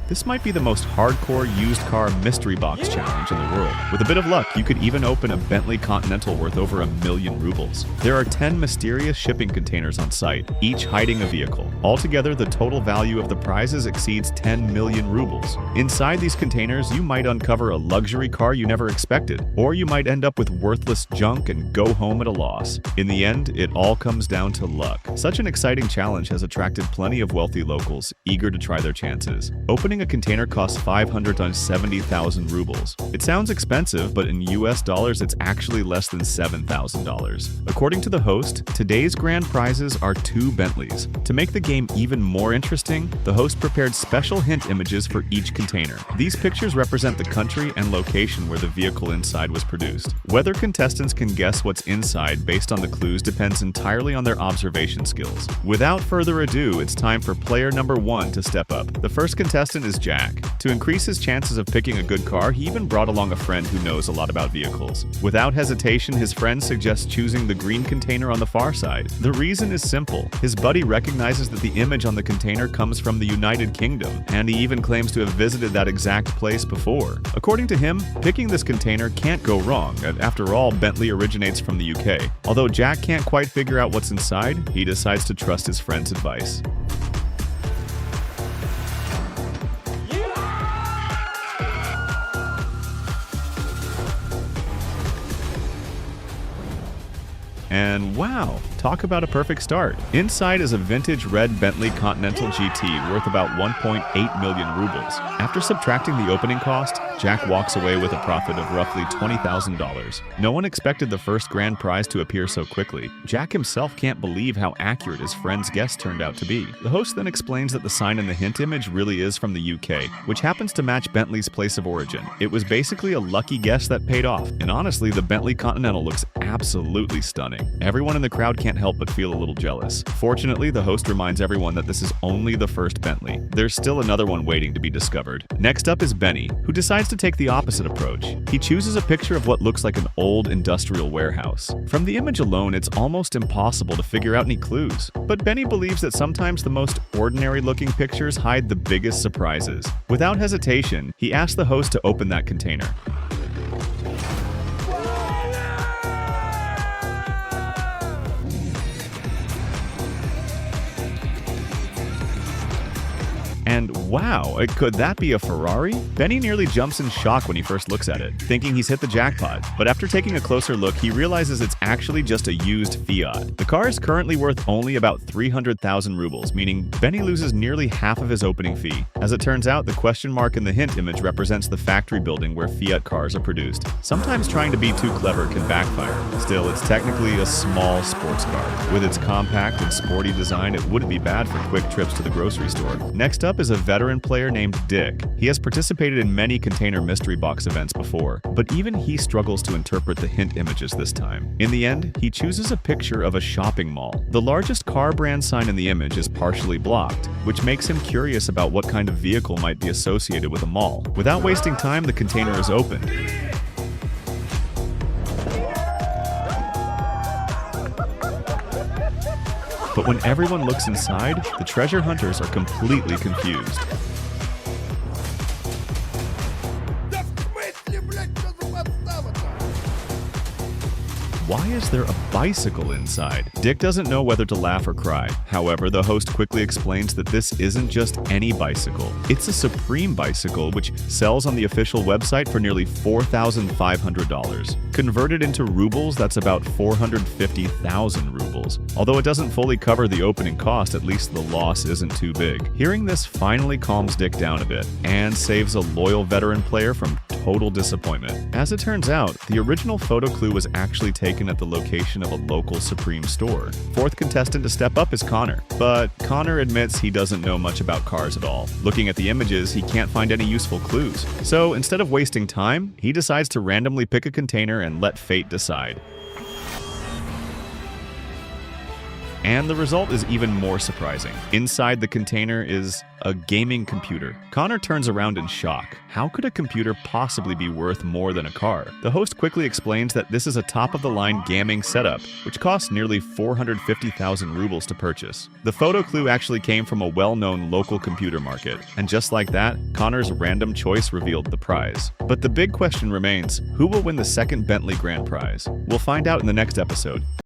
This might be the most hardcore used car mystery box challenge in the world. With a bit of luck, you could even open a Bentley Continental worth over 1,000,000 rubles. There are 10 mysterious shipping containers on site, each hiding a vehicle. Altogether, the total value of the prizes exceeds 10 million rubles. Inside these containers, you might uncover a luxury car you never expected, or you might end up with worthless junk and go home at a loss. In the end, it all comes down to luck. Such an exciting challenge has attracted plenty of wealthy locals eager to try their chances. Opening a container costs 570,000 rubles. It sounds expensive, but in US dollars, it's actually less than $7,000. According to the host, today's grand prizes are 2 Bentleys. To make the game even more interesting, the host prepared special hint images for each container. These pictures represent the country and location where the vehicle inside was produced. Whether contestants can guess what's inside based on the clues depends entirely on their observation skills. Without further ado, it's time for player number 1 to step up. The first contestant is Jack. To increase his chances of picking a good car, he even brought along a friend who knows a lot about vehicles. Without hesitation, his friend suggests choosing the green container on the far side. The reason is simple. His buddy recognizes that the image on the container comes from the United Kingdom, and he even claims to have visited that exact place before. According to him, picking this container can't go wrong. After all, Bentley originates from the UK. Although Jack can't quite figure out what's inside, he decides to trust his friend's advice. And wow, talk about a perfect start. Inside is a vintage red Bentley Continental GT worth about 1.8 million rubles. After subtracting the opening cost, Jack walks away with a profit of roughly $20,000. No one expected the first grand prize to appear so quickly. Jack himself can't believe how accurate his friend's guess turned out to be. The host then explains that the sign in the hint image really is from the UK, which happens to match Bentley's place of origin. It was basically a lucky guess that paid off, and honestly, the Bentley Continental looks absolutely stunning. Everyone in the crowd can't help but feel a little jealous. Fortunately, the host reminds everyone that this is only the first Bentley. There's still another one waiting to be discovered. Next up is Benny, who decides to take the opposite approach. He chooses a picture of what looks like an old industrial warehouse. From the image alone, it's almost impossible to figure out any clues. But Benny believes that sometimes the most ordinary-looking pictures hide the biggest surprises. Without hesitation, he asks the host to open that container. And wow, could that be a Ferrari? Benny nearly jumps in shock when he first looks at it, thinking he's hit the jackpot. But after taking a closer look, he realizes it's actually just a used Fiat. The car is currently worth only about 300,000 rubles, meaning Benny loses nearly half of his opening fee. As it turns out, the question mark in the hint image represents the factory building where Fiat cars are produced. Sometimes trying to be too clever can backfire. Still, it's technically a small sports car. With its compact and sporty design, it wouldn't be bad for quick trips to the grocery store. Next up is a veteran player named Dick. He has participated in many container mystery box events before, but even he struggles to interpret the hint images this time. In the end, he chooses a picture of a shopping mall. The largest car brand sign in the image is partially blocked, which makes him curious about what kind of vehicle might be associated with a mall. Without wasting time, the container is opened. But when everyone looks inside, the treasure hunters are completely confused. Why is there a bicycle inside? Dick doesn't know whether to laugh or cry. However, the host quickly explains that this isn't just any bicycle. It's a Supreme bicycle, which sells on the official website for nearly $4,500. Converted into rubles, that's about 450,000 rubles. Although it doesn't fully cover the opening cost, at least the loss isn't too big. Hearing this finally calms Dick down a bit, and saves a loyal veteran player from total disappointment. As it turns out, the original photo clue was actually taken at the location of a local Supreme store. Fourth contestant to step up is Connor, but Connor admits he doesn't know much about cars at all. Looking at the images, he can't find any useful clues. So instead of wasting time, he decides to randomly pick a container and let fate decide. And the result is even more surprising. Inside the container is a gaming computer. Connor turns around in shock. How could a computer possibly be worth more than a car? The host quickly explains that this is a top-of-the-line gaming setup, which costs nearly 450,000 rubles to purchase. The photo clue actually came from a well-known local computer market, and just like that, Connor's random choice revealed the prize. But the big question remains, who will win the second Bentley grand prize? We'll find out in the next episode.